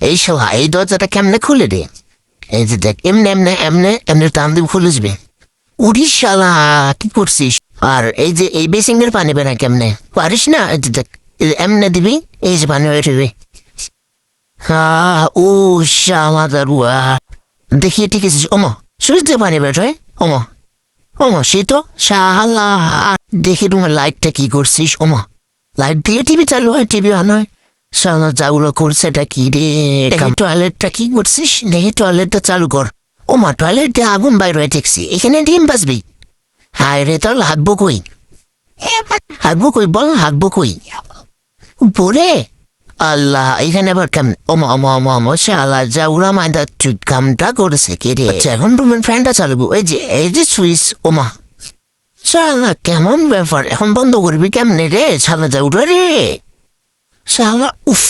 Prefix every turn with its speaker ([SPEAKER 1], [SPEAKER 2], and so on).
[SPEAKER 1] এই শালা এই দরজাটা কেমনে খুলে রে? এই যে দেখ, এমনি এমনি এমনি এমনি টান দিয়ে খুলে যাবে। উড়িস শালা, কি করছিস? আর এই যে এই বেসিংয়ের পানি বেনা কেমনে পারিস না? এই যে দেখ, এই যে এমনে দিবি, এই যে পানি হয়ে যাবে। হ্যাঁ, ও শালা দারুয়া, দেখি ঠিক আছে। ওমা, সুইচ দিয়ে পানি বের হয়। ওমা ওমা, সে তো শালা। দেখি তোমার লাইটটা কি করছিস? ওমা, লাইট দিয়ে টিভি চালু হয়, টিভি অন হয়। শালা যাগুলো করছে এটা কি রে? টয়লেটটা কি করছিস? দেখি টয়লেটটা চালু কর। ওমা, টয়লেট দিয়ে আগুন বাইর হয়ে দেখছি, এখানে ডিম বাজবি। হায় রে, তাহলে হাঁকবো কই? হাঁকবো কই বল, হাঁকবো কই? বলে আল্লাহ, এখানে আবার কেমন? ওমা ওমা ওমা ওমা, শালা যা উড়া মায়দা চুট কামটা করেছে কে রে? আচ্ছা, এখন রুমের ফ্যানটা চালাবো। এই যে সুইচ। ওমা শালা, কেমন ব্যাপার? এখন বন্ধ করবি কেমনে রে? শালা যা উড়া রে শালা, উফ।